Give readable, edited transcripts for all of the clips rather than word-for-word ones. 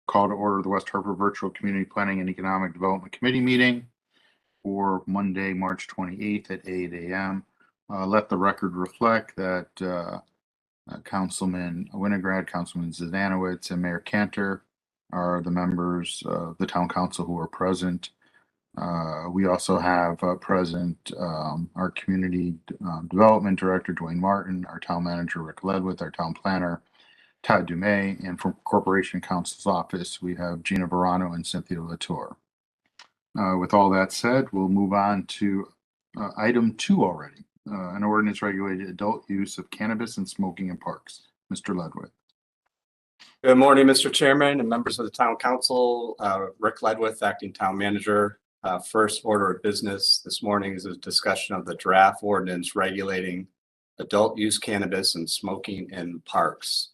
call to order the West Hartford Virtual Community Planning and Economic Development Committee meeting for Monday, March 28th at 8 a.m. Let the record reflect that Councilman Winograd, Councilman Zdanowicz, and Mayor Cantor are the members of the Town Council who are present. We also have present our Community Development Director, Dwayne Martin, our Town Manager, Rick Ledwith, our Town Planner, Todd Dumais, and from Corporation Counsel's Office, we have Gina Verano and Cynthia Latour. With all that said, we'll move on to item 2 already, an ordinance regulating adult use of cannabis and smoking in parks. Mr. Ledwith. Good morning, Mr. Chairman and members of the Town Council. Rick Ledwith, Acting Town Manager. First order of business this morning is a discussion of the draft ordinance regulating adult use cannabis and smoking in parks.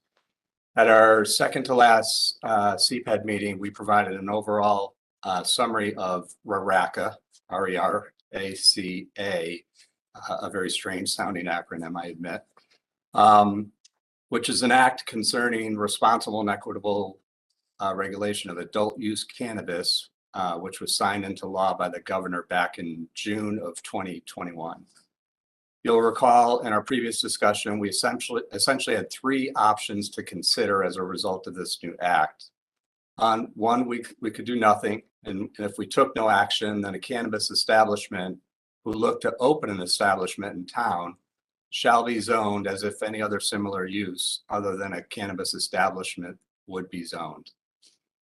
At our second to last CPED meeting, we provided an overall summary of RERACA, R-E-R-A-C-A, a very strange sounding acronym, I admit, which is an act concerning responsible and equitable regulation of adult use cannabis, which was signed into law by the governor back in June of 2021. You'll recall in our previous discussion, we essentially had 3 options to consider as a result of this new act. On one, we could do nothing, and if we took no action, then a cannabis establishment who looked to open an establishment in town shall be zoned as if any other similar use other than a cannabis establishment would be zoned.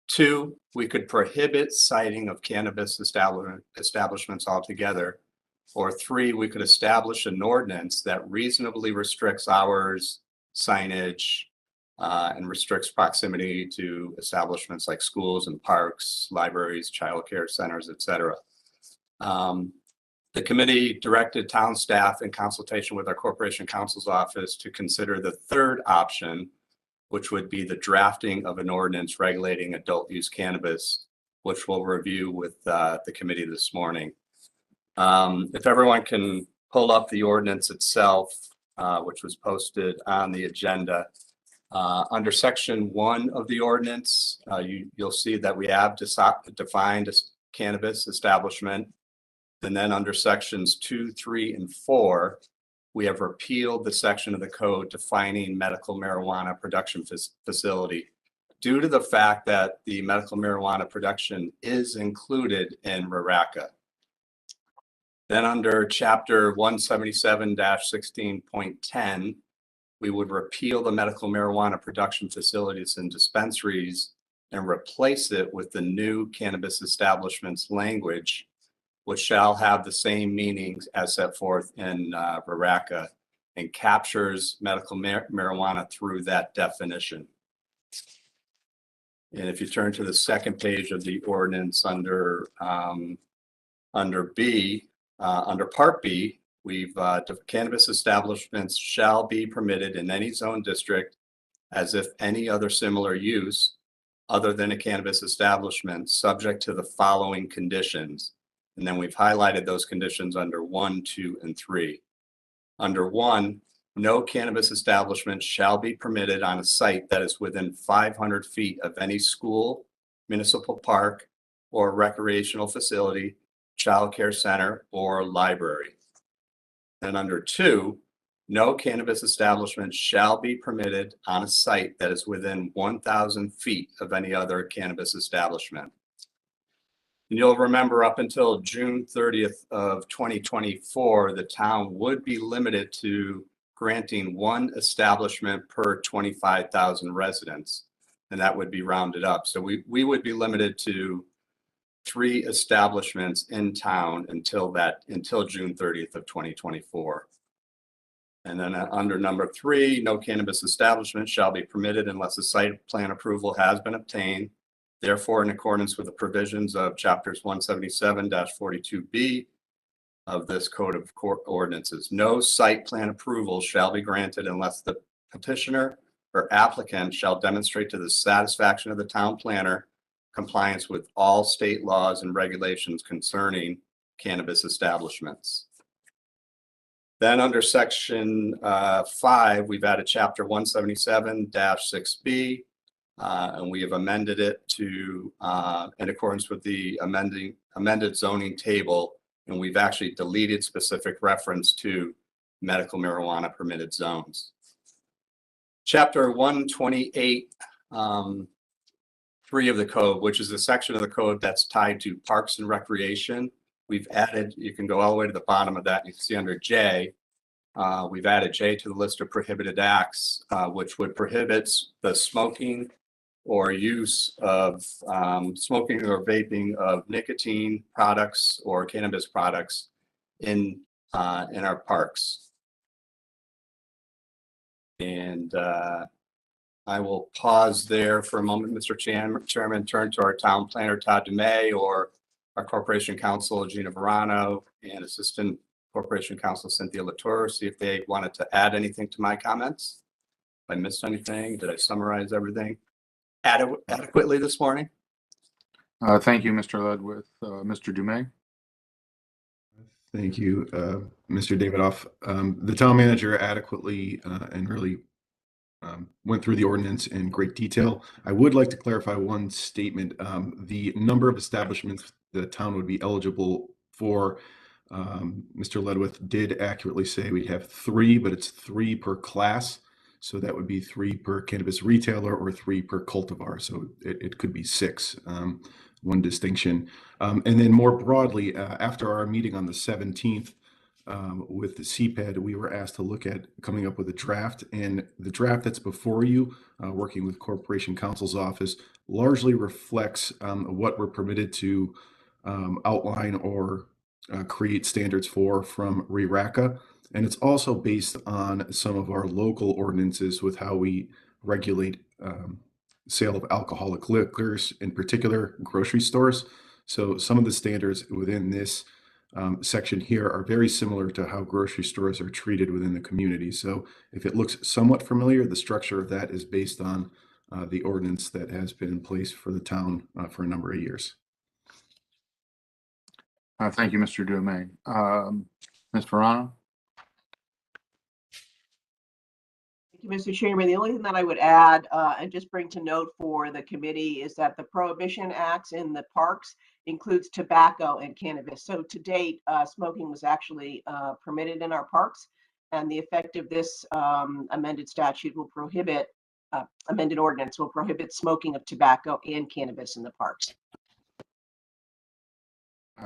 2, we could prohibit siting of cannabis establishments altogether. Or 3, we could establish an ordinance that reasonably restricts hours, signage, and restricts proximity to establishments like schools and parks, libraries, childcare centers, etc. The committee directed town staff in consultation with our Corporation Counsel's Office to consider the 3rd option, which would be the drafting of an ordinance regulating adult use cannabis, which we'll review with the committee this morning. If everyone can pull up the ordinance itself, which was posted on the agenda, under section 1 of the ordinance, you'll see that we have defined a cannabis establishment. And then under sections 2, 3, and 4, we have repealed the section of the code defining medical marijuana production facility due to the fact that the medical marijuana production is included in RERACA. Then under chapter 177-16.10, we would repeal the medical marijuana production facilities and dispensaries and replace it with the new cannabis establishments language, which shall have the same meanings as set forth in RERACA and captures medical marijuana through that definition. And if you turn to the second page of the ordinance under B, under Part B, we've cannabis establishments shall be permitted in any zone district as if any other similar use other than a cannabis establishment, subject to the following conditions. And then we've highlighted those conditions under 1, 2, and 3. Under 1, no cannabis establishment shall be permitted on a site that is within 500 feet of any school, municipal park, or recreational facility, child care center, or library. And under 2, no cannabis establishment shall be permitted on a site that is within 1,000 feet of any other cannabis establishment. And you'll remember up until June 30th of 2024, the town would be limited to granting 1 establishment per 25,000 residents, and that would be rounded up. So we would be limited to 3 establishments in town until June 30th of 2024. And then under number 3, no cannabis establishment shall be permitted unless a site plan approval has been obtained. Therefore, in accordance with the provisions of chapters 177-42B of this Code of Court Ordinances, no site plan approval shall be granted unless the petitioner or applicant shall demonstrate to the satisfaction of the town planner compliance with all state laws and regulations concerning cannabis establishments. Then under section 5, we've added chapter 177-6B And we have amended it to, in accordance with the amended zoning table. And we've actually deleted specific reference to medical marijuana permitted zones. Chapter 128, 3 of the code, which is the section of the code that's tied to parks and recreation. We've added, you can go all the way to the bottom of that. You can see under J, we've added J to the list of prohibited acts, which would prohibit the smoking or use of smoking or vaping of nicotine products or cannabis products in our parks. And I will pause there for a moment, Mr. Chairman, turn to our town planner, Todd DeMay, or our corporation counsel, Gina Verano, and assistant corporation counsel, Cynthia Latour, see if they wanted to add anything to my comments. If I missed anything, did I summarize everything adequately this morning? Thank you, Mr. Ledwith. Mr. Dumais? Thank you, Mr. Davidoff. The town manager adequately and really went through the ordinance in great detail. I would like to clarify one statement. The number of establishments the town would be eligible for, Mr. Ledwith did accurately say we'd have 3, but it's 3 per class. So that would be 3 per cannabis retailer or 3 per cultivar. So it could be 6, one distinction. And then more broadly, after our meeting on the 17th, with the CPED, we were asked to look at coming up with a draft, and the draft that's before you, working with Corporation Counsel's office, largely reflects what we're permitted to outline or create standards for from RERACA. And it's also based on some of our local ordinances with how we regulate sale of alcoholic liquors, in particular grocery stores. So some of the standards within this section here are very similar to how grocery stores are treated within the community. So if it looks somewhat familiar, the structure of that is based on the ordinance that has been in place for the town for a number of years. Thank you, Mr. Dumais. Ms. Verano? Thank you, Mr. Chairman. The only thing that I would add and just bring to note for the committee is that the prohibition acts in the parks includes tobacco and cannabis. So to date, smoking was actually permitted in our parks, and the effect of this amended statute will prohibit, amended ordinance will prohibit smoking of tobacco and cannabis in the parks.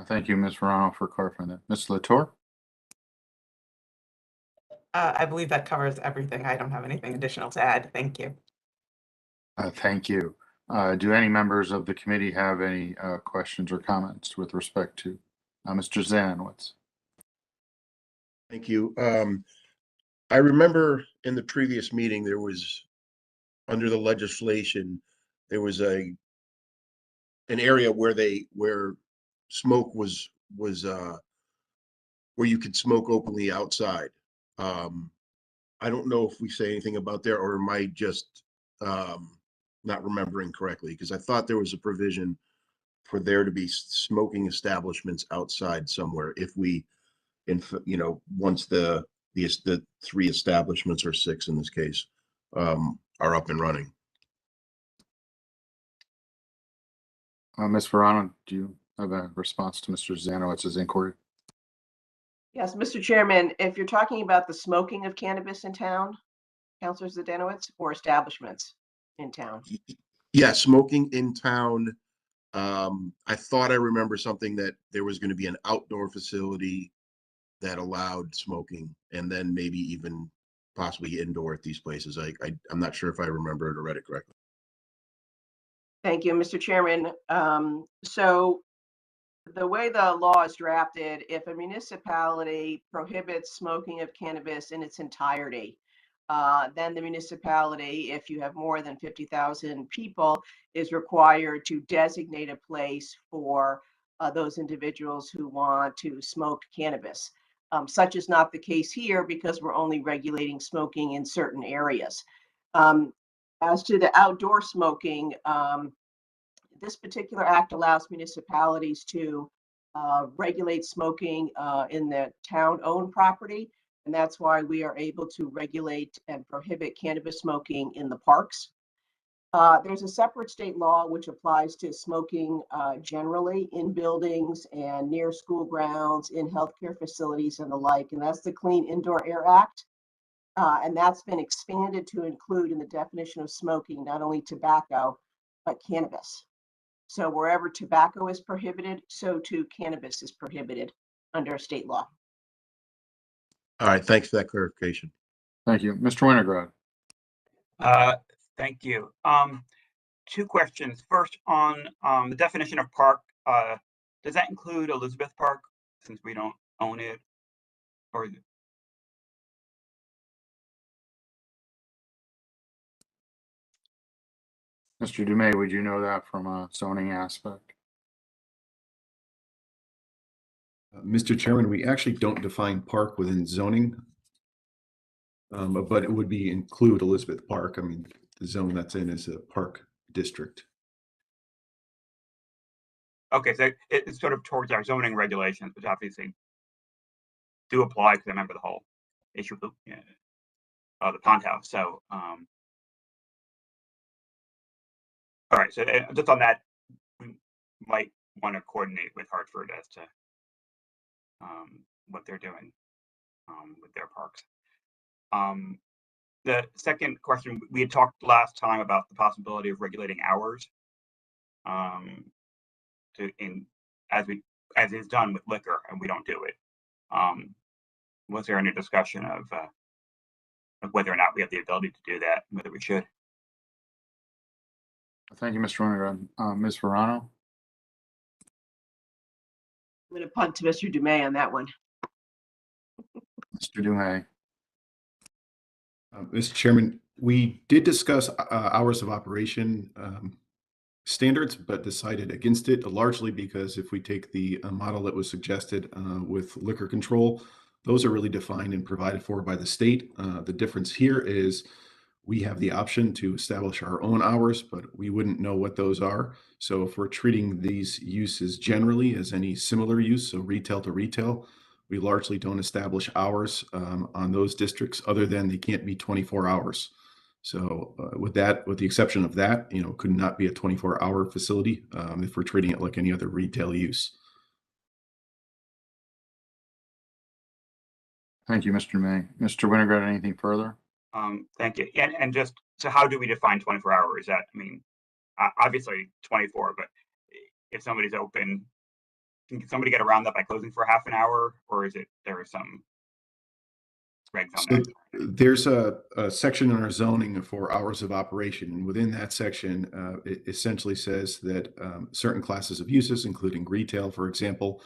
Thank you, Ms. Verano, for clarifying that. Ms. Latour? I believe that covers everything. I don't have anything additional to add. Thank you. Thank you. Do any members of the committee have any questions or comments with respect to Mr. Zanowitz? Thank you. I remember in the previous meeting, there was, under the legislation, there was an area where smoke was where you could smoke openly outside. I don't know if we say anything about there, or am I just not remembering correctly? Because I thought there was a provision for there to be smoking establishments outside somewhere if we, once the 3 establishments, or 6 in this case, are up and running. Ms. Verano, do you have a response to Mr. Zanowitz's inquiry? Yes, Mr. Chairman, if you're talking about the smoking of cannabis in town, Councilor Zdanowitz, or establishments in town? Yeah, smoking in town. I thought I remember something that there was going to be an outdoor facility that allowed smoking, and then maybe even possibly indoor at these places. I'm not sure if I remember it or read it correctly. Thank you, Mr. Chairman. So the way the law is drafted, if a municipality prohibits smoking of cannabis in its entirety, then the municipality, if you have more than 50,000 people, is required to designate a place for those individuals who want to smoke cannabis. Such is not the case here because we're only regulating smoking in certain areas. As to the outdoor smoking, this particular act allows municipalities to regulate smoking in the town-owned property, and that's why we are able to regulate and prohibit cannabis smoking in the parks. There's a separate state law which applies to smoking generally in buildings and near school grounds, in healthcare facilities and the like, and that's the Clean Indoor Air Act. And that's been expanded to include in the definition of smoking, not only tobacco, but cannabis. So wherever tobacco is prohibited, so too cannabis is prohibited under state law. All right, thanks for that clarification. Thank you. Mr. Winograd. Thank you. Two questions. First, on the definition of park, does that include Elizabeth Park since we don't own it? Or Mr. Dumais, would you know that from a zoning aspect? Mr. Chairman, we actually don't define park within zoning, but it would be include Elizabeth Park. I mean, the zone that's in is a park district. okay, so it's sort of towards our zoning regulations, which obviously do apply because I remember the whole issue of the pond house. So, all right, so just on that, we might want to coordinate with Hartford as to what they're doing with their parks. The second question, we had talked last time about the possibility of regulating hours as is done with liquor, and we don't do it. Was there any discussion of whether or not we have the ability to do that, and whether we should? Thank you, Mr. Winograd. Ms. Verano. I'm going to punt to Mr. Dumais on that one. Mr. Dumais. Mr. Chairman, we did discuss hours of operation standards, but decided against it, largely because if we take the model that was suggested with liquor control, those are really defined and provided for by the state. The difference here is we have the option to establish our own hours, but we wouldn't know what those are. So if we're treating these uses generally as any similar use, so retail to retail, we largely don't establish hours on those districts other than they can't be 24 hours. So with the exception of that, could not be a 24-hour facility if we're treating it like any other retail use. Thank you, Mr. Dumais. Mr. Winograd, anything further? Thank you. And just, so how do we define 24 hours? That, I mean, obviously 24, but if somebody's open, can somebody get around that by closing for half an hour, or is it, there are some regs on that? There's a section in our zoning for hours of operation, and within that section, it essentially says that certain classes of uses, including retail, for example,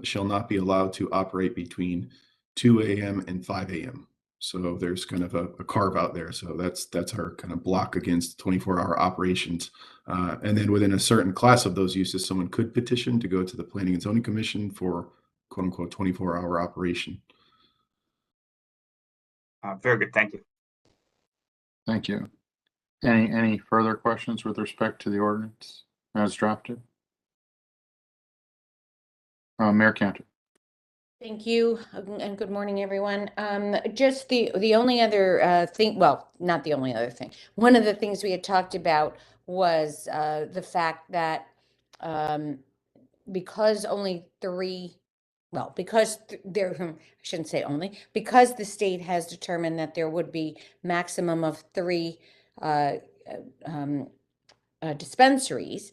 shall not be allowed to operate between 2 a.m. and 5 a.m. So there's kind of a carve out there. So that's our kind of block against 24-hour operations. And then within a certain class of those uses, someone could petition to go to the Planning and Zoning Commission for quote unquote 24-hour operation. Very good. Thank you. Thank you. Any further questions with respect to the ordinance as drafted? Mayor Cantor. Thank you, and good morning, everyone. Just the only other thing, well, not the only other thing. One of the things we had talked about was the fact that because only three, well, because I shouldn't say only, because the state has determined that there would be maximum of 3 dispensaries.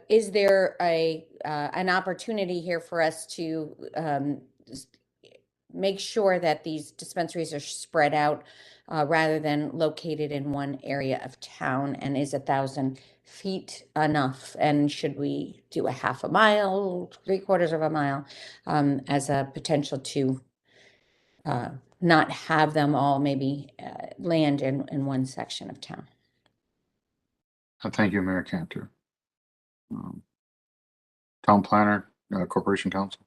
Is there an opportunity here for us to make sure that these dispensaries are spread out rather than located in one area of town? And is 1,000 feet enough? And should we do a half a mile, 3/4 of a mile as a potential to not have them all maybe land in one section of town? Thank you, Mayor Cantor. Town Planner, Corporation Counsel.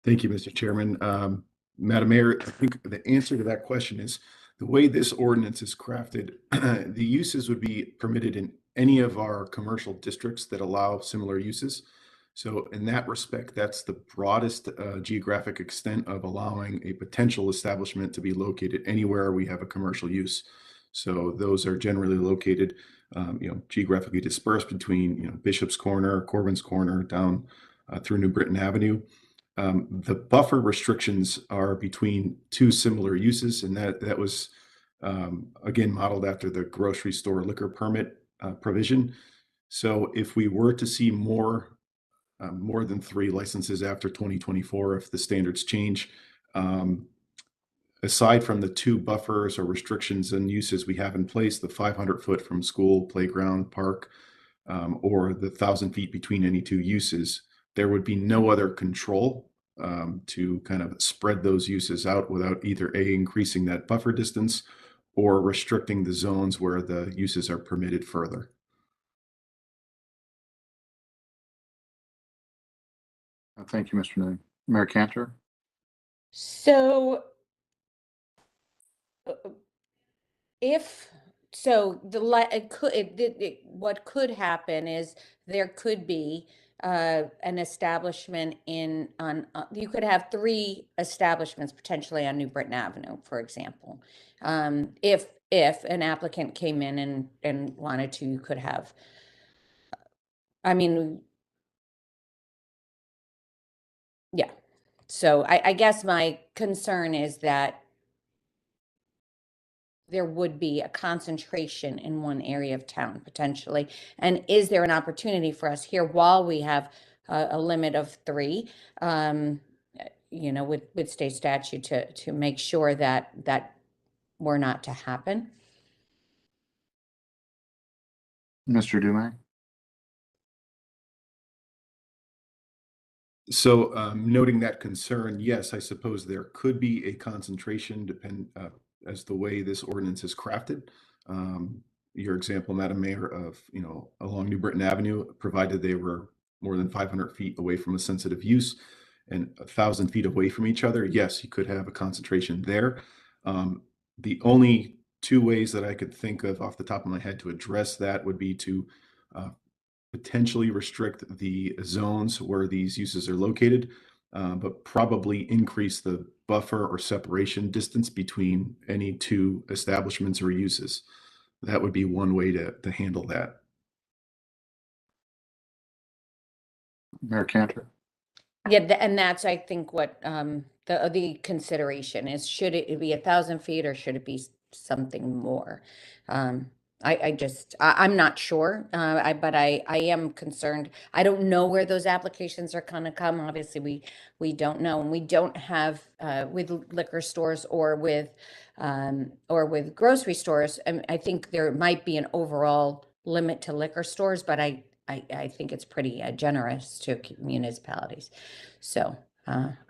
Thank you, Mr. Chairman. Madam Mayor, I think the answer to that question is the way this ordinance is crafted, the uses would be permitted in any of our commercial districts that allow similar uses. So in that respect, that's the broadest geographic extent of allowing a potential establishment to be located anywhere we have a commercial use. So those are generally located, geographically dispersed between, Bishop's Corner, Corbin's Corner, down through New Britain Avenue. The buffer restrictions are between two similar uses, and that was again modeled after the grocery store liquor permit provision. So if we were to see more than 3 licenses after 2024, if the standards change, aside from the 2 buffers or restrictions and uses we have in place, the 500-foot from school, playground, park, or the 1,000 feet between any 2 uses, there would be no other control to kind of spread those uses out without either increasing that buffer distance or restricting the zones where the uses are permitted further. Thank you, Mr. Newing. Mayor Cantor? So if so, what could happen is there could be an establishment you could have 3 establishments potentially on New Britain Avenue, for example. If an applicant came in and wanted to, you could have, I mean, yeah. So I guess my concern is that there would be a concentration in one area of town potentially. And is there an opportunity for us here while we have a limit of 3, with state statute to make sure that were not to happen? Mr. Dumais? So noting that concern, yes, I suppose there could be a concentration as the way this ordinance is crafted. Your example, Madam Mayor, of, along New Britain Avenue, provided they were more than 500 feet away from a sensitive use and 1,000 feet away from each other, yes, you could have a concentration there. The only 2 ways that I could think of off the top of my head to address that would be to potentially restrict the zones where these uses are located, but probably increase the buffer or separation distance between any 2 establishments or uses. That would be one way to handle that. Mayor Cantor? Yeah, and that's, I think, what the consideration is. Should it be 1,000 feet or should it be something more? I'm not sure, but I am concerned. I don't know where those applications are going to come. Obviously, we don't know, and we don't have with liquor stores or with grocery stores. I think there might be an overall limit to liquor stores, but I think it's pretty generous to municipalities. So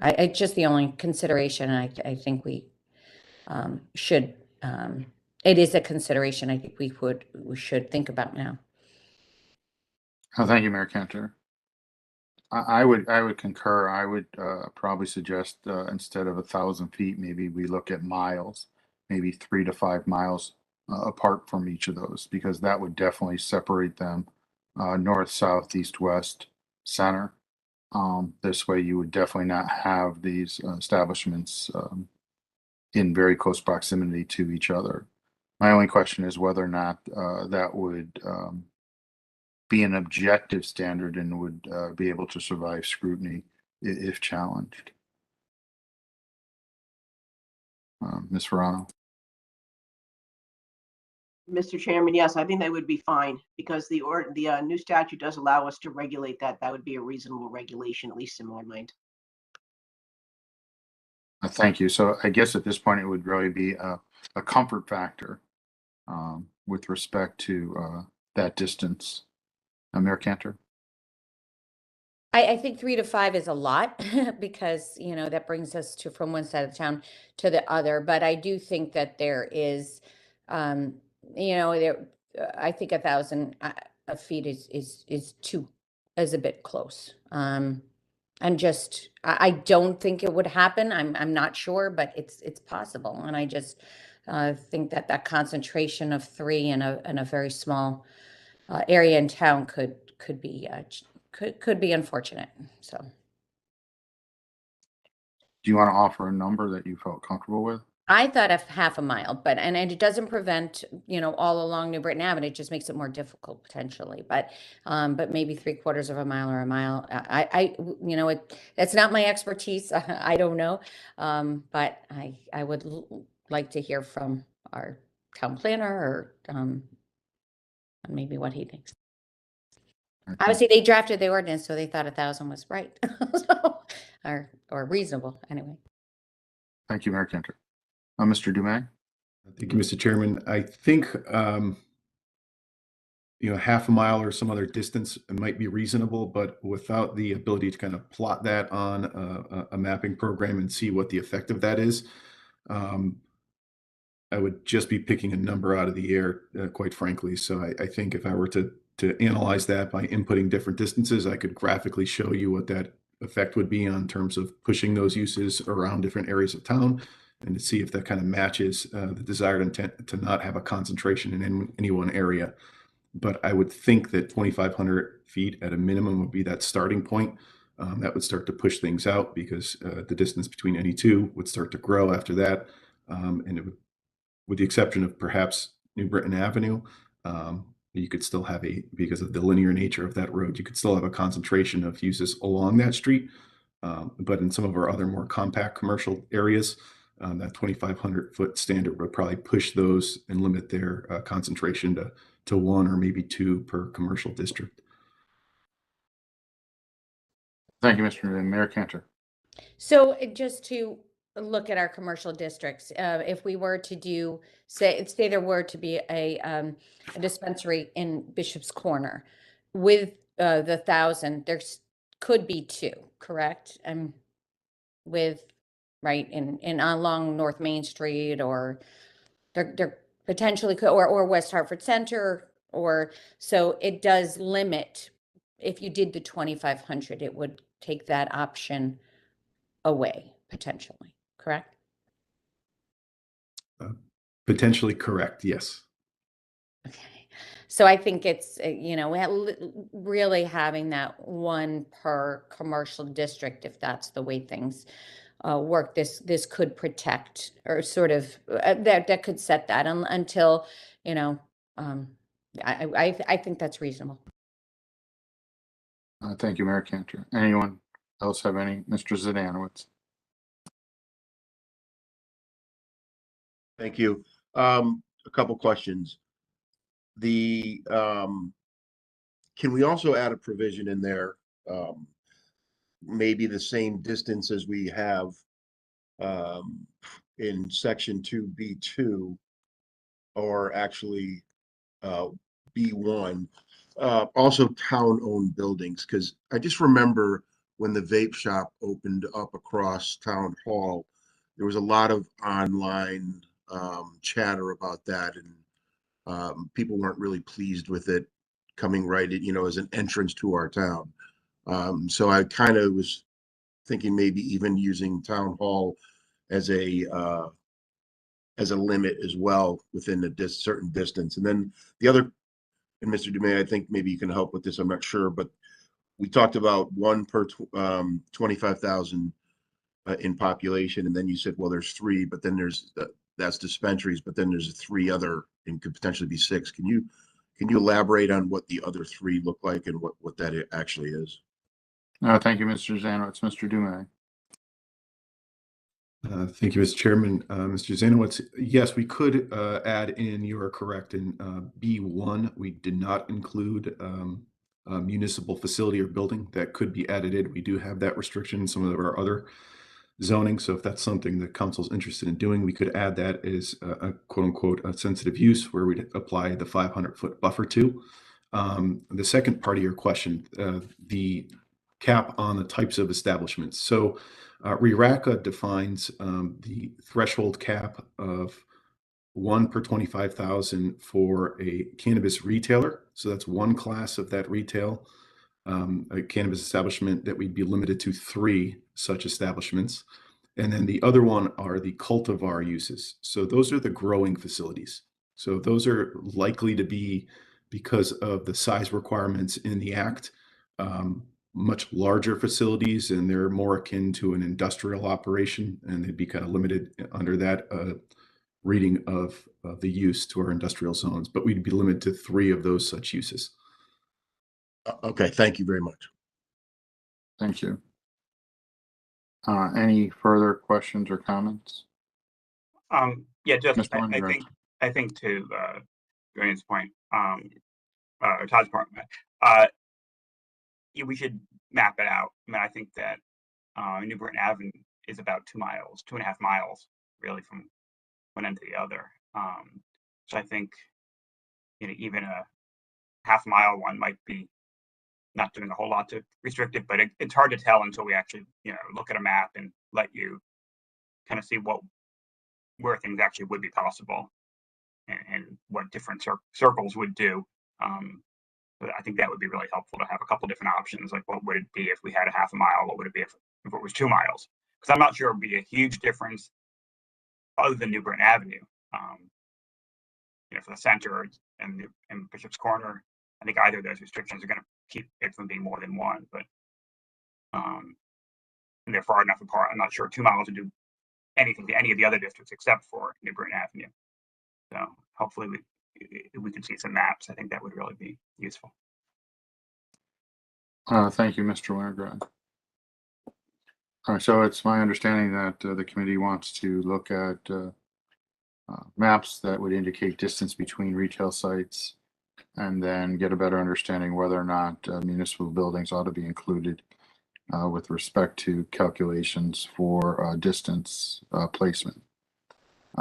it's just the only consideration. I think we should. It is a consideration I think we should think about now. Oh, thank you, Mayor Cantor. I would concur. I would probably suggest instead of 1,000 feet, maybe we look at miles, maybe 3 to 5 miles apart from each of those, because that would definitely separate them north, south, east, west, center. This way you would definitely not have these establishments in very close proximity to each other. My only question is whether or not that would be an objective standard and would be able to survive scrutiny if challenged. Ms. Verano? Mr. Chairman, yes, I think that would be fine because the new statute does allow us to regulate that. That would be a reasonable regulation, at least in my mind. Thank you. So I guess at this point it would really be a comfort factor with respect to that distance. Mayor Cantor? I think 3 to 5 is a lot because, that brings us from one side of town to the other. But I do think that there is, I think 1,000 feet is a bit close. And just, I don't think it would happen. I'm not sure, but it's possible. And I just think that concentration of 3 in a very small area in town could be could be unfortunate. So Do you want to offer a number that you felt comfortable with? I thought of half a mile, and it doesn't prevent, all along New Britain Avenue. It just makes it more difficult potentially, but maybe 3/4 of a mile or a mile. That's not my expertise. I don't know. But I would like to hear from our town planner or maybe what he thinks. Okay. Obviously, they drafted the ordinance, so they thought 1,000 was right, or reasonable anyway. Thank you, Mayor Cantor. Mr. Dumais? Thank you, Mr. Chairman. I think, half a mile or some other distance might be reasonable, but without the ability to kind of plot that on a mapping program and see what the effect of that is, I would just be picking a number out of the air, quite frankly. So I think if I were to analyze that by inputting different distances, I could graphically show you what that effect would be on terms of pushing those uses around different areas of town, and to see if that kind of matches the desired intent to not have a concentration in any one area. But I would think that 2,500 feet at a minimum would be that starting point. That would start to push things out because the distance between any two would start to grow after that. And it would, with the exception of perhaps New Britain Avenue, you could still have because of the linear nature of that road, you could still have a concentration of uses along that street. But in some of our other more compact commercial areas, that 2,500 foot standard would probably push those and limit their concentration to one or maybe two per commercial district. Thank you, Mr. Mayor Cantor. So just to look at our commercial districts, if we were to do, say there were to be a dispensary in Bishop's Corner with the 1,000, there could be two, correct? Right in along North Main Street, or they're potentially could, or West Hartford Center, or so it does limit. If you did the 2,500, it would take that option away potentially, correct? Potentially correct, yes. Okay, so I think it's really having that one per commercial district, if that's the way things work, this could protect, or sort of that could set that until I think that's reasonable. Thank you, Mayor Cantor. Anyone else have any? Mr. Zdanowitz? Thank you. A couple questions. Can we also add a provision in there, maybe the same distance as we have in section 2B2, or actually B1, also town-owned buildings? Because I just remember when the vape shop opened up across Town Hall, there was a lot of online chatter about that, and people weren't really pleased with it coming right in, as an entrance to our town. So I kind of was thinking maybe even using Town Hall as a limit as well within a certain distance. And then the other, and Mr. Dumais, I think maybe you can help with this, I'm not sure, but we talked about one per 25,000 in population, and then you said, well, there's three, but then that's dispensaries, but then there's three other, and could potentially be six. Can you elaborate on what the other three look like and what that actually is? Thank you, Mr. Zanowitz. Mr. Dumais? Thank you, Mr. Chairman. Mr. Zanowitz, yes, we could add in, you are correct, in B1, we did not include a municipal facility or building. That could be added in. We do have that restriction in some of our other zoning. So if that's something the council's interested in doing, we could add that as a quote unquote a sensitive use, where we'd apply the 500-foot buffer to. The second part of your question, the cap on the types of establishments. So RERACA defines the threshold cap of one per 25,000 for a cannabis retailer. So that's one class of that retail, a cannabis establishment, that we'd be limited to 3 such establishments. And then the other one are the cultivar uses. So those are the growing facilities. So those are likely to be, because of the size requirements in the act, much larger facilities, and they're more akin to an industrial operation, and they'd be kind of limited under that reading of the use to our industrial zones, but we'd be limited to 3 of those such uses. Okay, thank you very much. Thank you. Any further questions or comments? Yeah, just Mr. Weinberg. I think to Julian's point, or Todd's point, yeah, we should map it out. I mean, I think that New Britain Avenue is about 2 miles, 2.5 miles, really, from one end to the other. So I think, you know, even a half-mile one might be not doing a whole lot to restrict it, but it's hard to tell until we actually, you know, look at a map and let you kind of see where things actually would be possible and what different circles would do. But I think that would be really helpful to have a couple different options. Like, what would it be if we had a half a mile? What would it be if it was 2 miles? Because I'm not sure it would be a huge difference other than New Britain Avenue. You know, for the center and Bishop's Corner, I think either of those restrictions are going to keep it from being more than one. But and they're far enough apart. I'm not sure 2 miles would do anything to any of the other districts except for New Britain Avenue. So hopefully we can see some maps. I think that would really be useful. Thank you, Mr. Winograd. All right, so it's my understanding that the committee wants to look at maps that would indicate distance between retail sites and then get a better understanding whether or not municipal buildings ought to be included with respect to calculations for distance placement.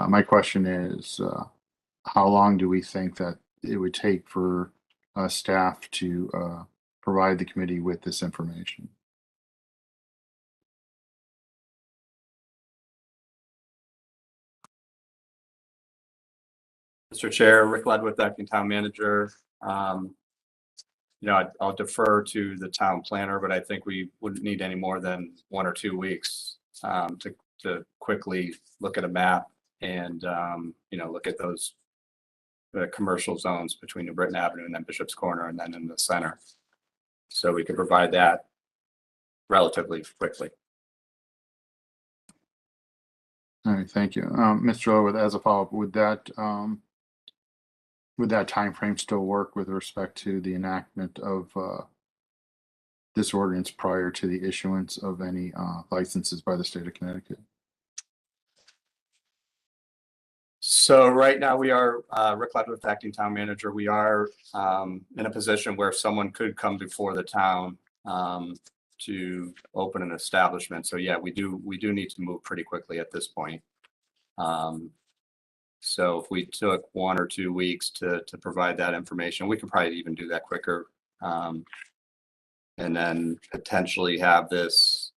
My question is, how long do we think that it would take for staff to provide the committee with this information? Mr. Chair, Rick Ledwith, acting town manager. You know, I'll defer to the town planner, but I think we wouldn't need any more than 1 or 2 weeks to quickly look at a map and you know, look at those commercial zones between New Britain Avenue and then Bishop's Corner and then in the center. So we could provide that relatively quickly. All right, thank you. Mr. Ledwith, as a follow-up, would that time frame still work with respect to the enactment of this ordinance prior to the issuance of any licenses by the state of Connecticut? So right now we are, Rick Ledwith, acting town manager. We are in a position where someone could come before the town to open an establishment. So yeah, we do need to move pretty quickly at this point. So if we took 1 or 2 weeks to provide that information, we could probably even do that quicker. And then potentially have this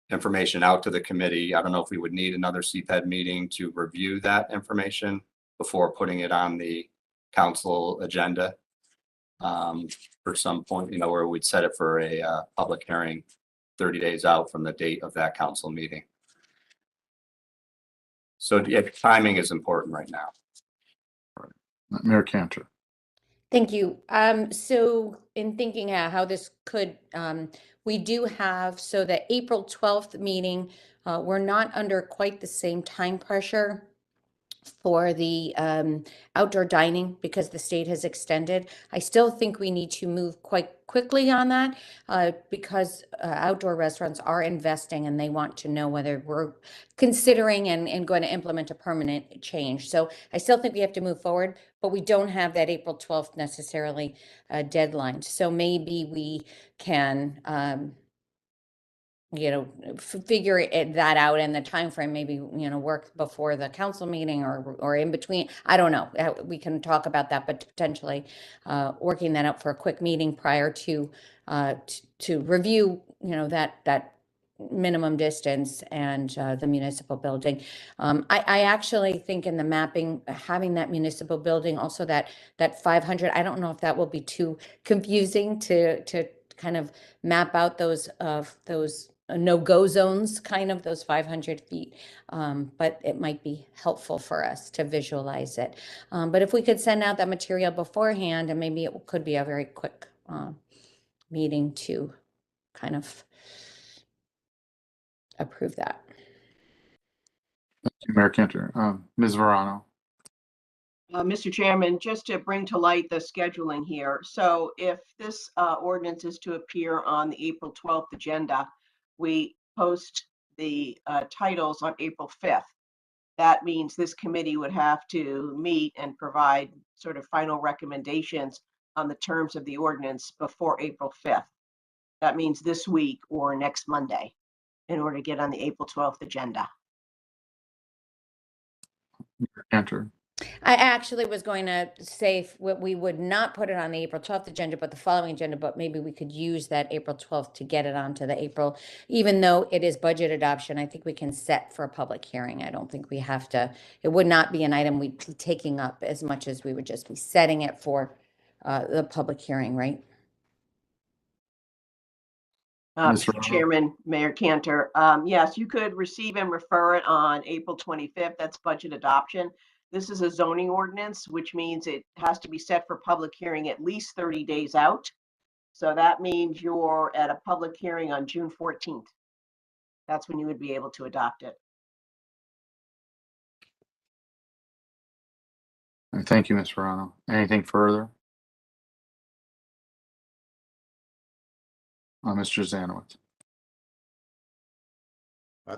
information out to the committee. I don't know if we would need another CPED meeting to review that information before putting it on the council agenda for some point, you know, where we'd set it for a public hearing 30 days out from the date of that council meeting. So yeah, timing is important right now. Mayor Cantor. Thank you. So in thinking how this could, we do have, so the April 12th meeting, we're not under quite the same time pressure for the outdoor dining because the state has extended. I still think we need to move quite quickly on that because outdoor restaurants are investing and they want to know whether we're considering and going to implement a permanent change. So I still think we have to move forward, but we don't have that April 12th necessarily deadline. So maybe we can you know, figure that out in the time frame, maybe, you know, work before the council meeting or in between. I don't know. We can talk about that, but potentially working that out for a quick meeting prior to review, you know, that minimum distance and the municipal building. I actually think in the mapping, having that municipal building, also that 500, I don't know if that will be too confusing to kind of map out those no-go zones, kind of those 500 feet. But it might be helpful for us to visualize it. But if we could send out that material beforehand, and maybe it could be a very quick meeting to kind of approve that. Mayor Cantor. Ms. Verano. Mr. Chairman, just to bring to light the scheduling here. So if this ordinance is to appear on the April 12th agenda, we post the titles on April 5th. That means this committee would have to meet and provide sort of final recommendations on the terms of the ordinance before April 5th. That means this week or next Monday in order to get on the April 12th agenda. Cantor. I actually was going to say we would not put it on the April 12th agenda, but the following agenda, but maybe we could use that April 12th to get it onto the April, even though it is budget adoption, I think we can set for a public hearing. I don't think we have to, it would not be an item we'd be taking up as much as we would just be setting it for the public hearing, right? Ms. Mr. Verano. Chairman, Mayor Cantor, yes, you could receive and refer it on April 25th. That's budget adoption. This is a zoning ordinance, which means it has to be set for public hearing at least 30 days out. So that means you're at a public hearing on June 14th. That's when you would be able to adopt it. Thank you, Ms. Verano. Anything further? Mr. Zanowitz.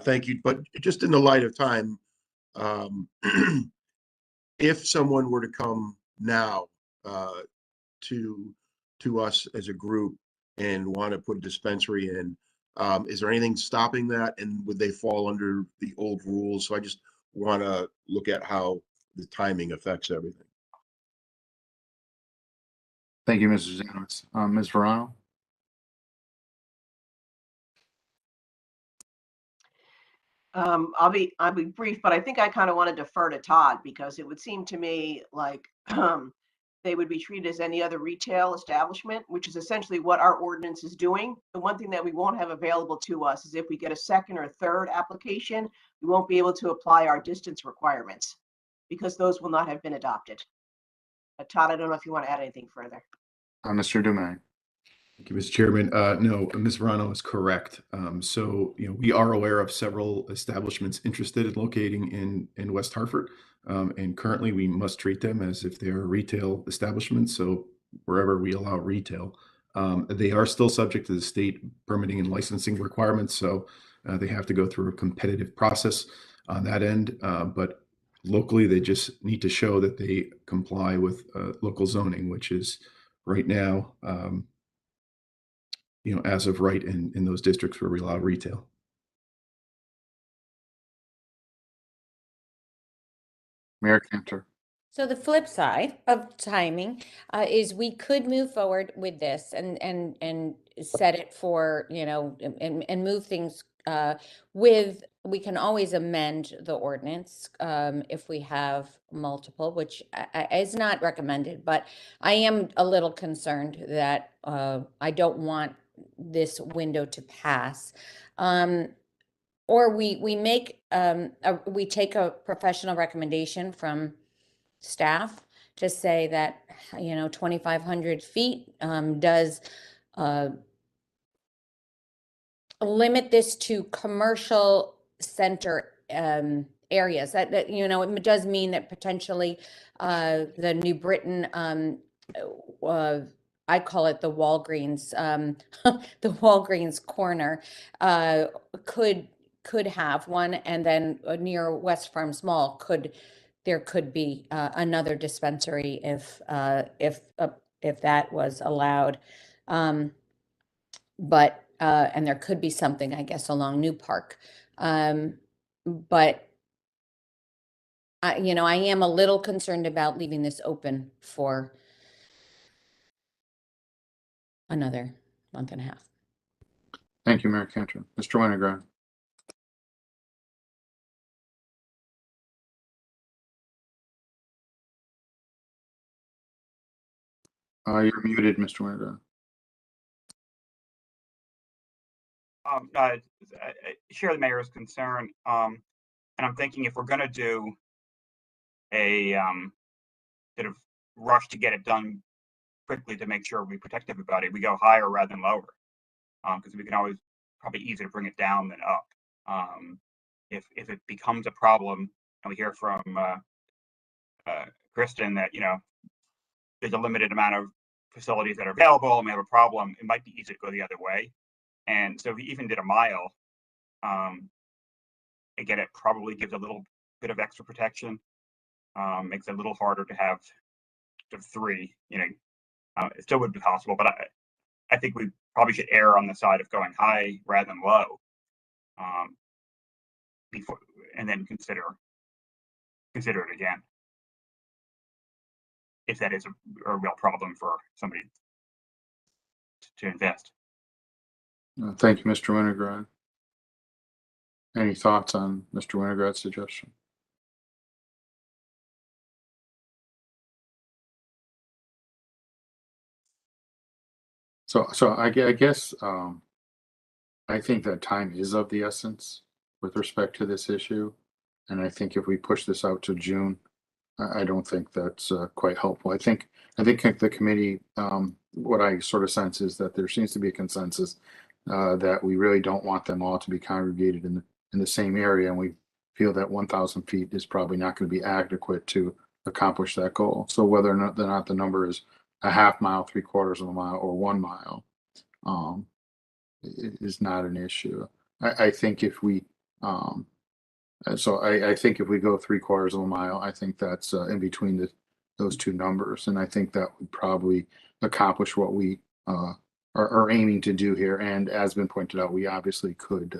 Thank you. But just in the light of time, if someone were to come now to us as a group and want to put a dispensary in, is there anything stopping that? And would they fall under the old rules? So I just want to look at how the timing affects everything. Thank you, Mr. Zanowitz. Ms. Verano. I'll be brief, but I think I kind of want to defer to Todd because it would seem to me like they would be treated as any other retail establishment, which is essentially what our ordinance is doing. The one thing that we won't have available to us is if we get a second or third application, we won't be able to apply our distance requirements because those will not have been adopted. Todd, I don't know if you want to add anything further. Mr. Dumais. Thank you, Mr. Chairman. No, Ms. Verano is correct. So, we are aware of several establishments interested in locating in West Hartford. And currently we must treat them as if they are retail establishments. So wherever we allow retail, they are still subject to the state permitting and licensing requirements. So they have to go through a competitive process on that end. But locally, they just need to show that they comply with local zoning, which is right now, as of right in those districts where we allow retail. Mayor Cantor. So the flip side of timing is we could move forward with this and set it for, and move things we can always amend the ordinance if we have multiple, which is not recommended, but I am a little concerned that I don't want this window to pass. Or we make we take a professional recommendation from staff to say that 2,500 feet does limit this to commercial center areas. That it does mean that potentially the New Britain I call it the Walgreens the Walgreens corner could have one, and then near West Farms Mall there could be another dispensary if that was allowed. But and there could be something, I guess, along New Park. But I am a little concerned about leaving this open for another month and a half. Thank you, Mayor Cantor. Mr. Winograd. You're muted, Mr. Winograd. I share the mayor's concern. And I'm thinking if we're going to do a sort of rush to get it done quickly to make sure we protect everybody, we go higher rather than lower. Because we can always probably easier to bring it down than up. If it becomes a problem, and we hear from Kristen that there's a limited amount of facilities that are available, and we have a problem, it might be easy to go the other way. And so if we even did a mile, again, it probably gives a little bit of extra protection. Makes it a little harder to have the 3. It still would be possible, but I think we probably should err on the side of going high rather than low, before, and then consider it again, if that is a real problem for somebody to invest. Thank you, Mr. Winograd. Any thoughts on Mr. Winograd's suggestion? So I guess I think that time is of the essence with respect to this issue, and I think if we push this out to June, I don't think that's quite helpful. I think the committee, what I sort of sense is that there seems to be a consensus that we really don't want them all to be congregated in the same area, and we feel that 1,000 feet is probably not going to be adequate to accomplish that goal. So whether or not the number is a half mile, 3/4 of a mile, or 1 mile, is not an issue. I think if we I think if we go 3/4 of a mile, I think that's in between those two numbers, and I think that would probably accomplish what we are aiming to do here. And as been pointed out, we obviously could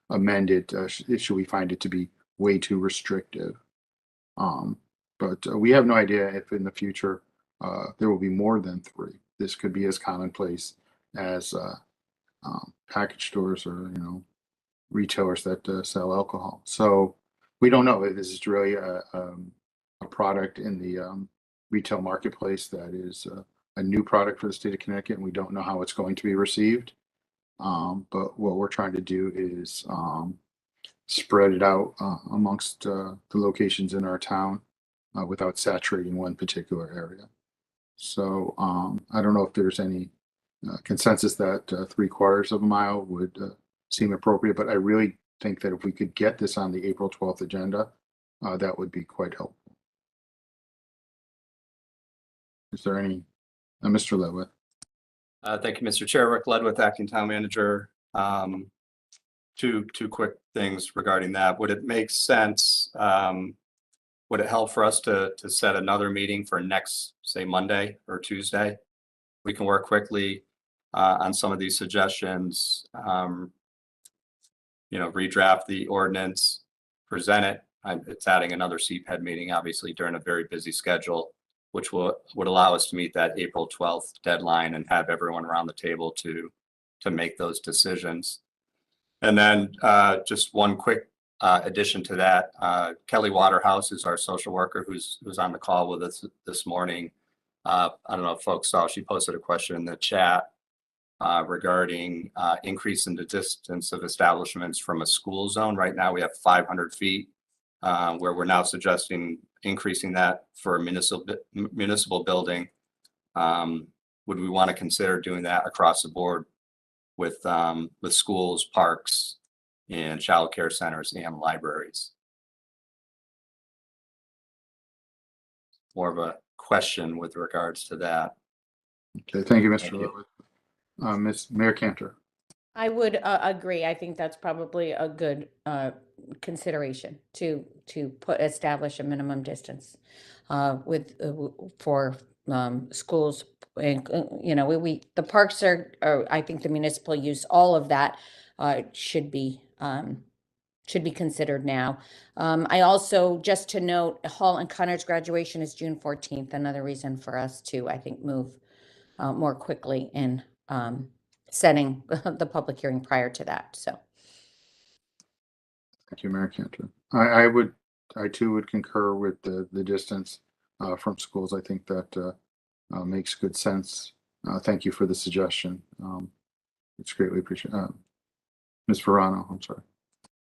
amend it should we find it to be way too restrictive. But we have no idea if in the future there will be more than 3. This could be as commonplace as package stores or retailers that sell alcohol. So we don't know if this is really a product in the retail marketplace that is a new product for the state of Connecticut, and we don't know how it's going to be received. But what we're trying to do is spread it out amongst the locations in our town without saturating one particular area. So I don't know if there's any consensus that 3/4 of a mile would seem appropriate, but I really think that if we could get this on the April 12th agenda, that would be quite helpful. Is there any, Mr. Ledwith? Thank you, Mr. Chair. Rick Ledwith, Acting Town Manager. Two quick things regarding that. Would it make sense? Would it help for us to set another meeting for next, say, Monday or Tuesday? We can work quickly on some of these suggestions. Redraft the ordinance, present it. It's adding another CPED meeting, obviously, during a very busy schedule, which would allow us to meet that April 12th deadline and have everyone around the table to make those decisions. And then just one quick addition to that, Kelly Waterhouse is our social worker who's on the call with us this morning. I don't know if folks saw, she posted a question in the chat regarding increase in the distance of establishments from a school zone. Right now we have 500 feet, where we're now suggesting increasing that for a municipal building. Would we want to consider doing that across the board with schools, parks, and child care centers and libraries? More of a question with regards to that. Okay, thank you, Mr. Ledwith. Ms. Mayor Cantor. I would agree. I think that's probably a good consideration to establish a minimum distance for schools. And the parks are I think the municipal use, all of that should be considered now. I also, just to note, Hall and Connor's graduation is June 14th. Another reason for us to, I think, move more quickly in setting the public hearing prior to that. So Thank you, Mayor Cantor. I too would concur with the distance from schools. I think that makes good sense. Thank you for the suggestion. It's greatly appreciated. Ms. Verano, I'm sorry.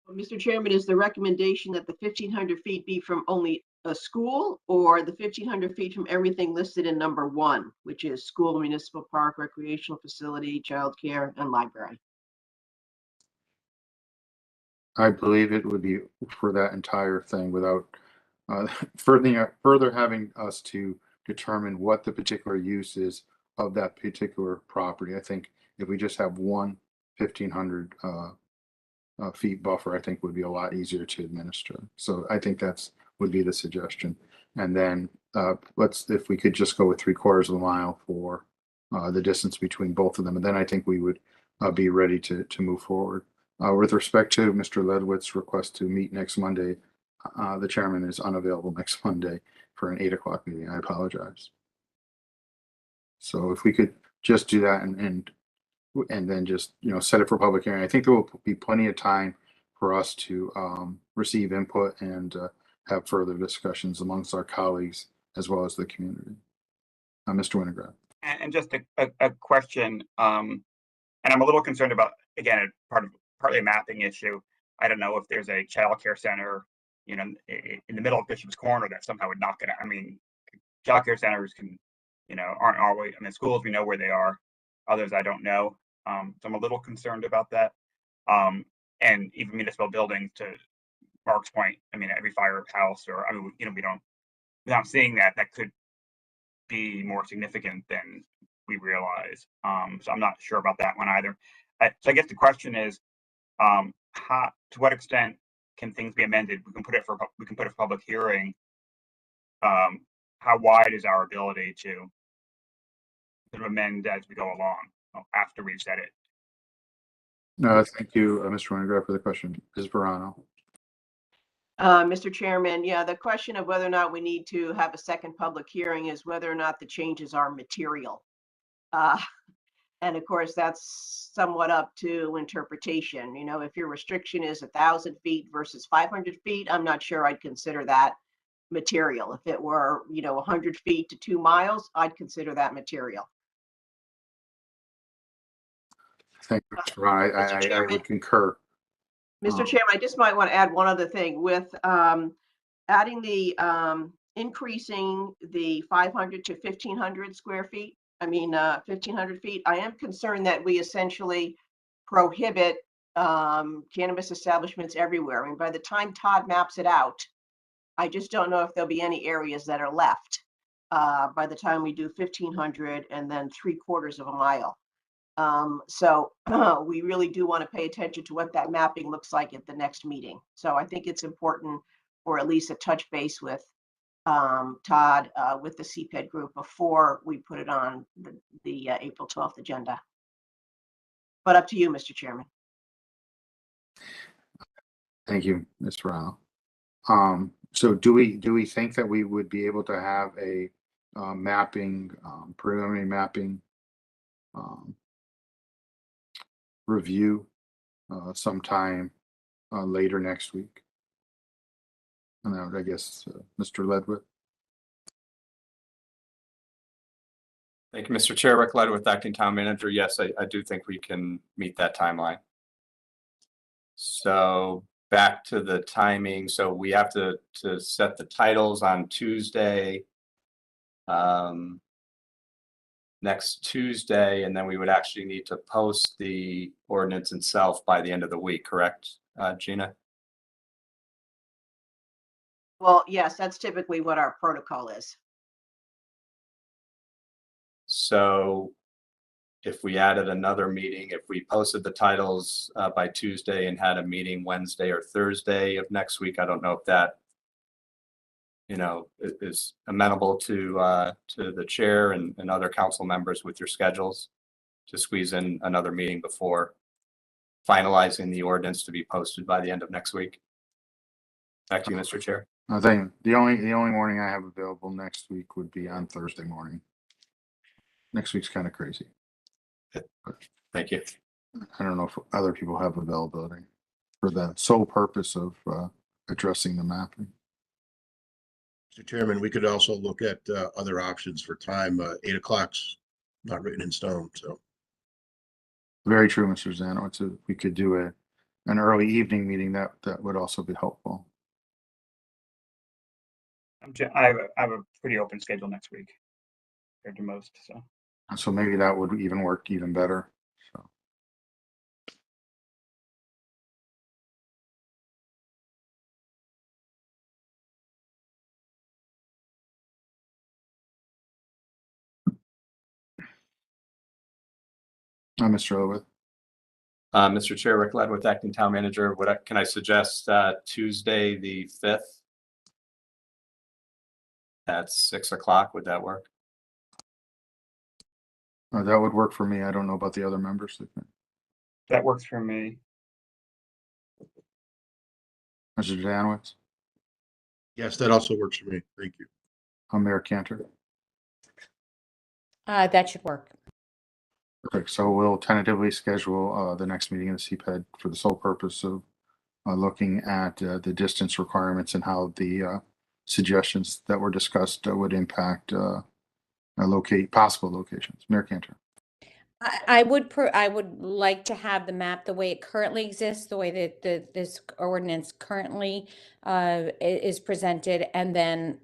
Mr. Chairman, is the recommendation that the 1,500 feet be from only a school or the 1,500 feet from everything listed in number 1, which is school, municipal park, recreational facility, childcare, and library? I believe it would be for that entire thing without further having us to determine what the particular use is of that particular property. I think if we just have one 1,500 feet buffer, I think would be a lot easier to administer. So I think that's would be the suggestion. And then if we could just go with 3/4 of a mile for the distance between both of them, and then I think we would be ready to move forward. With respect to Mr. Ledwitt's request to meet next Monday, the chairman is unavailable next Monday for an 8 o'clock meeting. I apologize. So if we could just do that and then just, set it for public hearing. I think there will be plenty of time for us to receive input and have further discussions amongst our colleagues as well as the community. Mr. Winograd. And just a question, and I'm a little concerned about, again, partly a mapping issue. I don't know if there's a child care center, in the middle of Bishop's Corner that somehow would knock it out. I mean, child care centers aren't always, schools, we know where they are. Others, I don't know. So I'm a little concerned about that. And even municipal buildings, to Mark's point, every firehouse or, we're not seeing that could be more significant than we realize. So I'm not sure about that one either. So I guess the question is, to what extent can things be amended? We can put it for public hearing. How wide is our ability to amend as we go along after we've said it? No, thank you, Mr. Winograd, for the question. Ms. Verano. Mr. Chairman, the question of whether or not we need to have a second public hearing is whether or not the changes are material. And of course, that's somewhat up to interpretation. If your restriction is 1,000 feet versus 500 feet, I'm not sure I'd consider that material. If it were, 100 feet to 2 miles, I'd consider that material. Thank you, Mr. Verano. I would concur. Mr. Chairman, I just might want to add one other thing with adding the increasing the 500 to 1,500 square feet. 1,500 feet. I am concerned that we essentially prohibit cannabis establishments everywhere. By the time Todd maps it out, I just don't know if there'll be any areas that are left by the time we do 1,500 and then 3/4 of a mile. So we really do want to pay attention to what that mapping looks like at the next meeting. So I think it's important, or at least a touch base with Todd with the CPED group before we put it on the April 12th agenda. But up to you, Mr. Chairman. Thank you, Ms. Verano. So do we think that we would be able to have a preliminary mapping review sometime later next week? And I guess Mr. Ledwitt. Thank you, Mr. Chair. Rick Ledwitt, Acting Town Manager. Yes, I do think we can meet that timeline. So back to the timing. So we have to set the titles on Tuesday, next Tuesday, and then we would actually need to post the ordinance itself by the end of the week, correct, Gina? Well, yes, that's typically what our protocol is. So if we added another meeting, if we posted the titles by Tuesday and had a meeting Wednesday or Thursday of next week, I don't know if that, is amenable to the chair and other council members with your schedules to squeeze in another meeting before finalizing the ordinance to be posted by the end of next week. Back to you, Mr. Chair. I think the only morning I have available next week would be on Thursday morning. Next week's kind of crazy. Thank you. I don't know if other people have availability for the sole purpose of addressing the mapping. Mr. Chairman, we could also look at other options for time. 8 o'clock's not written in stone, so. Very true, Mr. Zano. We could do an early evening meeting, that would also be helpful. I have a pretty open schedule next week compared to most, so. So maybe that would even work even better. So. Mr. Lewis. Mr. Chair, Rick Ledwith, Acting Town Manager. Can I suggest Tuesday, the 5th at 6 o'clock? Would that work? That would work for me. I don't know about the other members. That works for me. Mr. Danowitz. Yes, that also works for me. Thank you. Mayor Cantor. That should work. Perfect. So we'll tentatively schedule the next meeting of the CPED for the sole purpose of looking at the distance requirements and how the suggestions that were discussed would impact possible locations. Mayor Cantor. I would like to have the map the way it currently exists, the way that this ordinance currently is presented, and then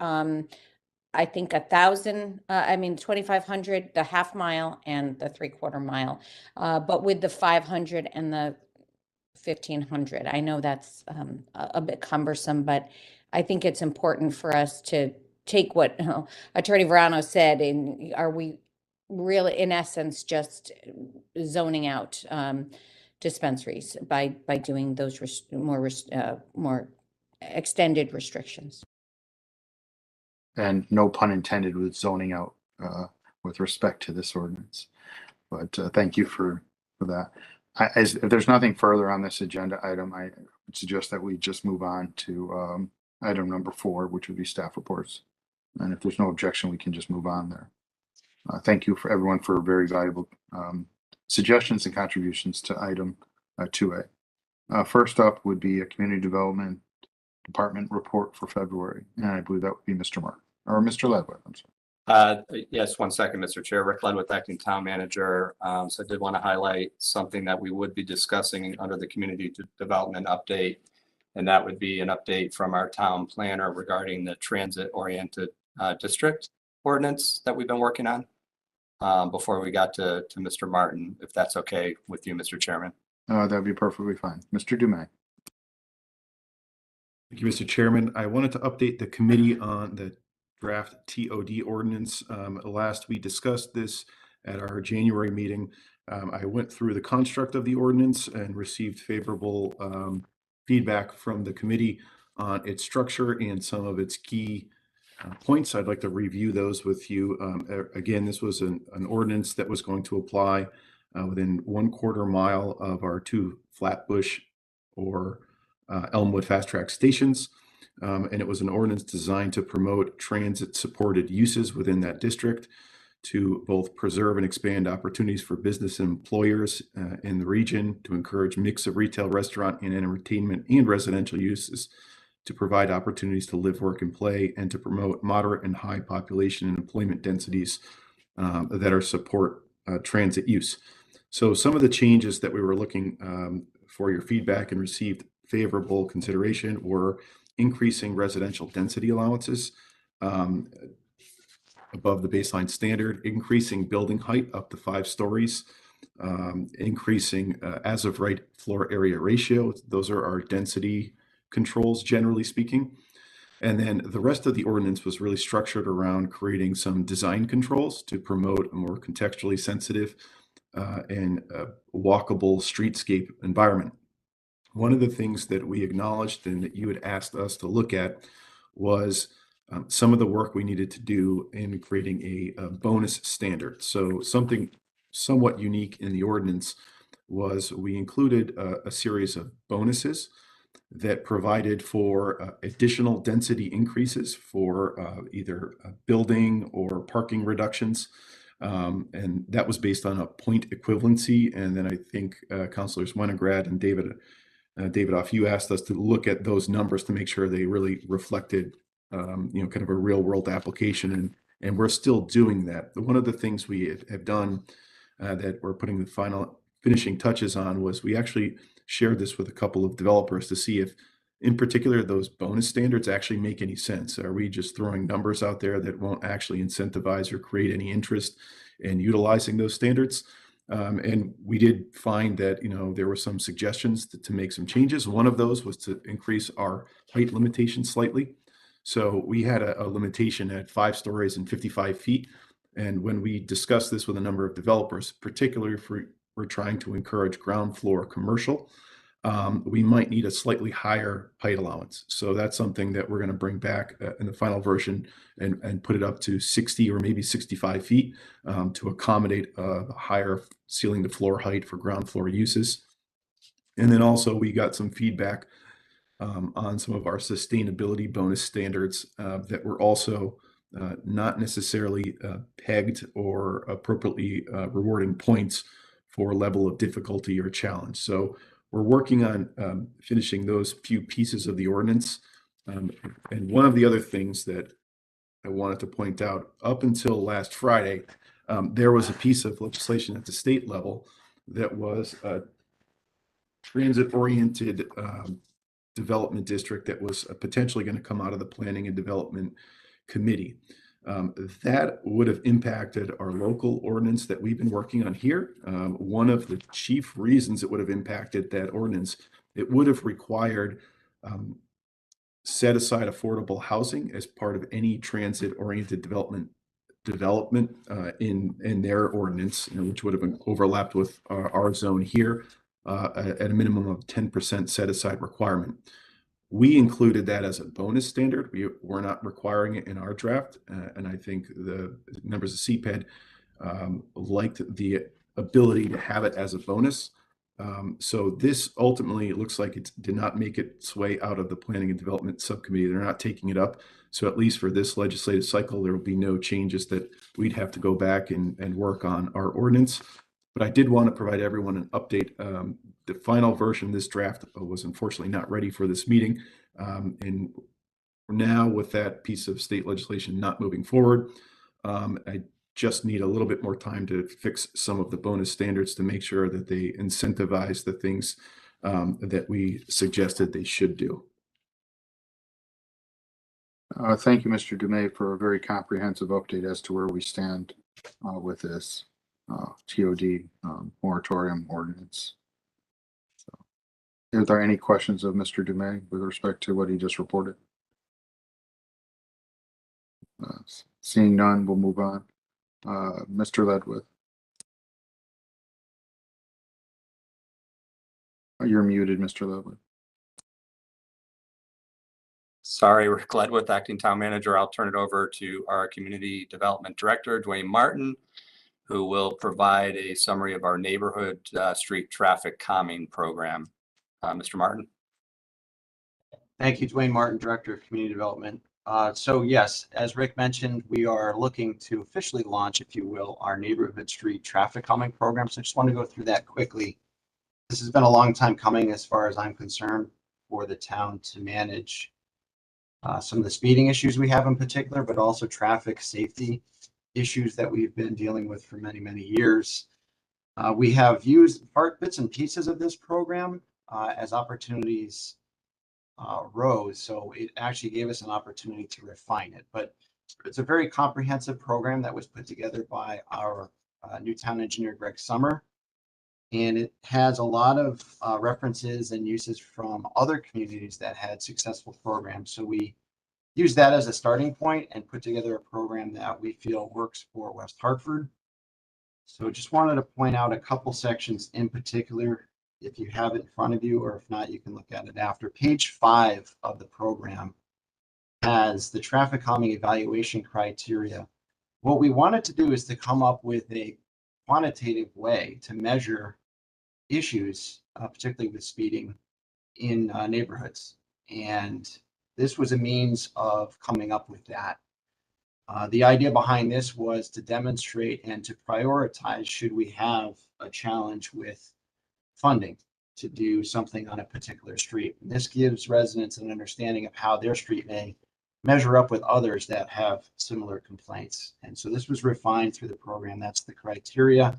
I think 2,500, the half mile and the 3/4 mile, but with the 500 and the 1,500. I know that's a bit cumbersome, but I think it's important for us to take what Attorney Verano said, and are we really, in essence, just zoning out dispensaries by doing those more extended restrictions. And no pun intended with zoning out with respect to this ordinance. But thank you for that. If there's nothing further on this agenda item, I would suggest that we just move on to item number 4, which would be staff reports. And if there's no objection, we can just move on there. Thank you for everyone for very valuable suggestions and contributions to item 2A. First up would be a community development department report for February. And I believe that would be Mr. Mark or Mr. Ledwith. I'm sorry. Yes, one second, Mr. Chair. Rick Ledwith, Acting Town Manager. So I did want to highlight something that we would be discussing under the community development update. And that would be an update from our town planner regarding the transit-oriented district ordinance that we've been working on before we got to Mr. Martin, if that's okay with you, Mr. Chairman. That'd be perfectly fine. Mr. Dumais. Thank you, Mr. Chairman. I wanted to update the committee on the draft TOD ordinance. Last we discussed this at our January meeting. I went through the construct of the ordinance and received favorable feedback from the committee on its structure and some of its key points. I'd like to review those with you. Again, this was an ordinance that was going to apply within 1/4 mile of our 2 Flatbush or Elmwood Fast Track stations. And it was an ordinance designed to promote transit-supported uses within that district to both preserve and expand opportunities for business and employers in the region, to encourage mix of retail, restaurant, and entertainment and residential uses, to provide opportunities to live, work, and play, and to promote moderate and high population and employment densities that are support transit use. So some of the changes that we were looking for your feedback and received favorable consideration were increasing residential density allowances above the baseline standard, increasing building height up to 5 stories, increasing as of right floor area ratio. Those are our density controls, generally speaking. And then the rest of the ordinance was really structured around creating some design controls to promote a more contextually sensitive and walkable streetscape environment. One of the things that we acknowledged and that you had asked us to look at was some of the work we needed to do in creating a bonus standard. So something somewhat unique in the ordinance was we included a series of bonuses that provided for additional density increases for either building or parking reductions. And that was based on a point equivalency. And then I think Councilors Winograd and Davidoff, you asked us to look at those numbers to make sure they really reflected, kind of a real world application. And we're still doing that. One of the things we have done that we're putting the finishing touches on was we actually shared this with a couple of developers to see if, in particular, those bonus standards actually make any sense. Are we just throwing numbers out there that won't actually incentivize or create any interest in utilizing those standards? And we did find that, there were some suggestions to make some changes. One of those was to increase our height limitation slightly. So we had a limitation at 5 stories and 55 feet. And when we discussed this with a number of developers, particularly if we're trying to encourage ground floor commercial, we might need a slightly higher height allowance. So that's something that we're going to bring back in the final version and put it up to 60 or maybe 65 feet to accommodate a higher ceiling to floor height for ground floor uses. And then also we got some feedback on some of our sustainability bonus standards that were also not necessarily pegged or appropriately rewarding points for level of difficulty or challenge. So we're working on finishing those few pieces of the ordinance. And one of the other things that I wanted to point out, up until last Friday, there was a piece of legislation at the state level that was a transit-oriented development district that was potentially going to come out of the Planning and Development Committee. That would have impacted our local ordinance that we've been working on here. One of the chief reasons it would have impacted that ordinance, it would have required set aside affordable housing as part of any transit-oriented development in their ordinance, which would have been overlapped with our zone here at a minimum of 10% set aside requirement. We included that as a bonus standard. We're not requiring it in our draft. And I think the members of CPED liked the ability to have it as a bonus. So this ultimately, it looks like it did not make its way out of the Planning and Development Subcommittee. They're not taking it up. So at least for this legislative cycle, there will be no changes that we'd have to go back and work on our ordinance. But I did want to provide everyone an update. The final version of this draft was unfortunately not ready for this meeting. And now with that piece of state legislation not moving forward, I just need a little bit more time to fix some of the bonus standards to make sure that they incentivize the things that we suggested they should do. Thank you, Mr. Dumais, for a very comprehensive update as to where we stand with this TOD moratorium ordinance. So, are there any questions of Mr. Dumais with respect to what he just reported? Seeing none, we'll move on. Mr. Ledwith. You're muted, Mr. Ledwith. Sorry, Rick Ledwith, Acting Town Manager. I'll turn it over to our Community Development Director, Dwayne Martin, who will provide a summary of our neighborhood street traffic calming program. Mr. Martin. Thank you, Dwayne Martin, Director of Community Development. So yes, as Rick mentioned, we are looking to officially launch, if you will, our neighborhood street traffic calming program. So I just want to go through that quickly. This has been a long time coming as far as I'm concerned for the town to manage some of the speeding issues we have in particular, but also traffic safety issues that we've been dealing with for many, many years. We have used bits and pieces of this program as opportunities rose, so it actually gave us an opportunity to refine it. But it's a very comprehensive program that was put together by our new town engineer, Greg Summer, and it has a lot of references and uses from other communities that had successful programs. So we use that as a starting point and put together a program that we feel works for West Hartford. So just wanted to point out a couple sections in particular, if you have it in front of you, or if not, you can look at it after. Page 5 of the program has the traffic calming evaluation criteria. What we wanted to do is to come up with a quantitative way to measure issues, particularly with speeding in neighborhoods. And this was a means of coming up with that. The idea behind this was to demonstrate and to prioritize should we have a challenge with funding to do something on a particular street. And this gives residents an understanding of how their street may measure up with others that have similar complaints. And so this was refined through the program. That's the criteria.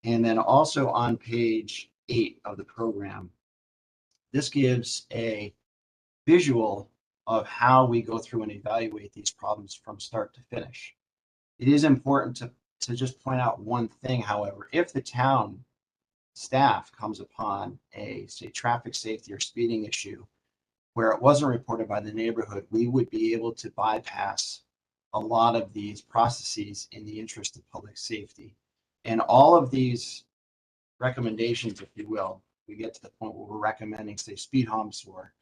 And then also on page 8 of the program. This gives a visual of how we go through and evaluate these problems from start to finish. It is important to just point out one thing, however. If the town staff comes upon a, say, traffic safety or speeding issue where it wasn't reported by the neighborhood, we would be able to bypass a lot of these processes in the interest of public safety. And all of these recommendations, if you will, we get to the point where we're recommending, say, speed humps or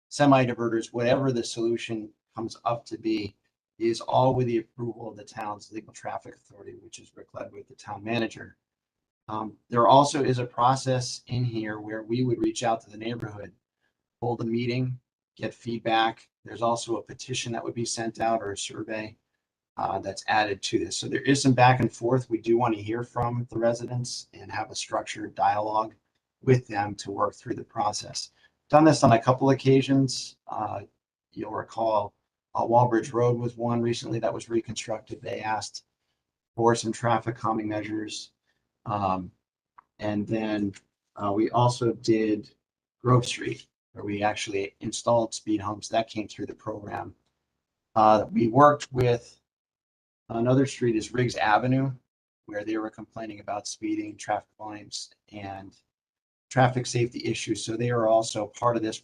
semi-diverters, whatever the solution comes up to be, is all with the approval of the town's legal traffic authority, which is Rick Ledwith, the town manager. There also is a process in here where we would reach out to the neighborhood, hold a meeting, get feedback. There's also a petition that would be sent out or a survey that's added to this. So there is some back and forth. We do want to hear from the residents and have a structured dialogue with them to work through the process. Done this on a couple occasions. You'll recall Walbridge Road was one recently that was reconstructed. They asked for some traffic calming measures. And then we also did Grove Street, where we actually installed speed humps. That came through the program. We worked with another street is Riggs Avenue, where they were complaining about speeding, traffic volumes, and traffic safety issues. So they are also part of this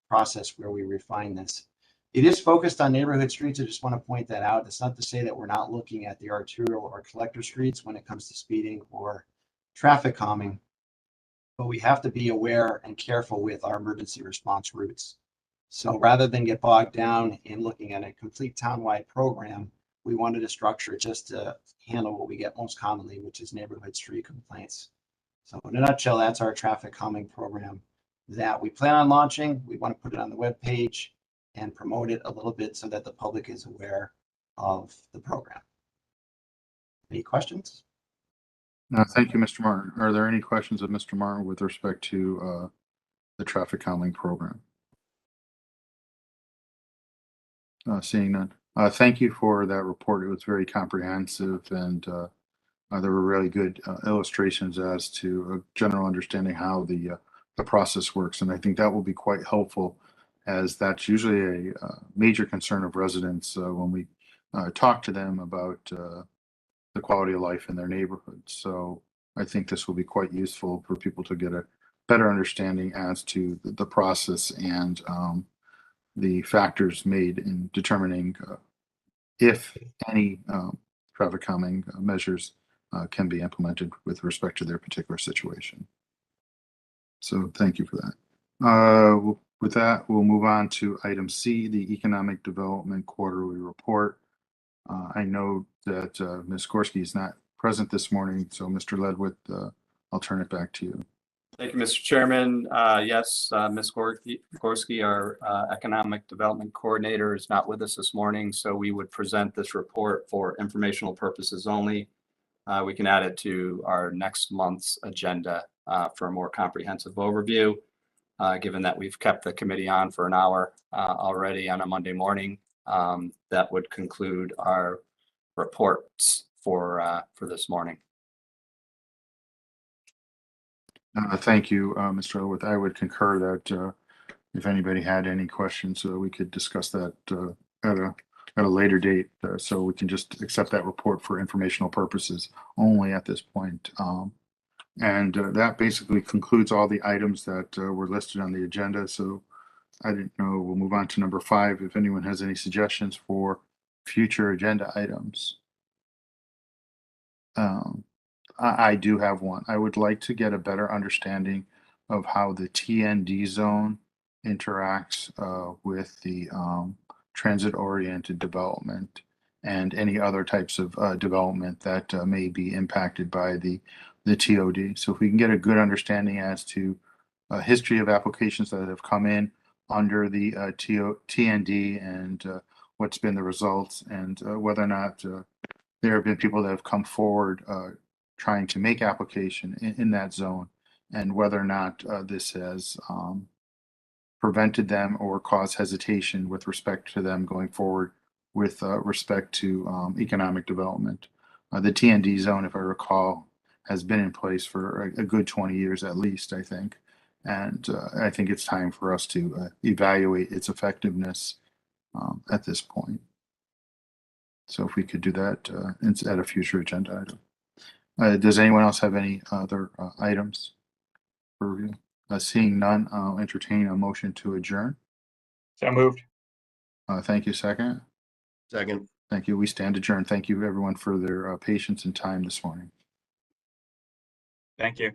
process where we refine this. It is focused on neighborhood streets. I just want to point that out. It's not to say that we're not looking at the arterial or collector streets when it comes to speeding or traffic calming, but we have to be aware and careful with our emergency response routes. So rather than get bogged down in looking at a complete townwide program, we wanted to structure it just to handle what we get most commonly, which is neighborhood street complaints. So in a nutshell, that's our traffic calming program that we plan on launching. We want to put it on the webpage and promote it a little bit so that the public is aware of the program. Any questions? Thank you, Mr. Martin. Are there any questions of Mr. Martin with respect to the traffic calming program? Seeing none. Thank you for that report. It was very comprehensive, and there were really good illustrations as to a general understanding how the process works. And I think that will be quite helpful, as that's usually a major concern of residents when we talk to them about the quality of life in their neighborhoods. So I think this will be quite useful for people to get a better understanding as to the process and the factors made in determining if any traffic calming measures can be implemented with respect to their particular situation. So thank you for that. With that, we'll move on to item C, the Economic Development Quarterly Report. I know that Ms. Gorski is not present this morning, so Mr. Ledwith, I'll turn it back to you. Thank you, Mr. Chairman. Yes, Ms. Gorski, our Economic Development Coordinator, is not with us this morning, so we would present this report for informational purposes only. We can add it to our next month's agenda for a more comprehensive overview, given that we've kept the committee on for an hour already on a Monday morning. That would conclude our reports for this morning. Thank you, Mr. Ledwith. I would concur that if anybody had any questions, we could discuss that at a later date. So we can just accept that report for informational purposes only at this point. And that basically concludes all the items that were listed on the agenda. So I didn't know, we'll move on to number 5. If anyone has any suggestions for future agenda items. I do have one. I would like to get a better understanding of how the TND zone interacts with the transit-oriented development and any other types of development that may be impacted by the TOD. So if we can get a good understanding as to a history of applications that have come in under the TND and what's been the results, and whether or not there have been people that have come forward trying to make application in that zone, and whether or not this has prevented them or caused hesitation with respect to them going forward with respect to economic development. The TND zone, if I recall, has been in place for a good 20 years at least, I think. And I think it's time for us to evaluate its effectiveness at this point. So if we could do that at a future agenda item. Does anyone else have any other items for review? Seeing none, I'll entertain a motion to adjourn. So moved. Thank you. Second. Second. Thank you. We stand adjourned. Thank you everyone for their patience and time this morning. Thank you.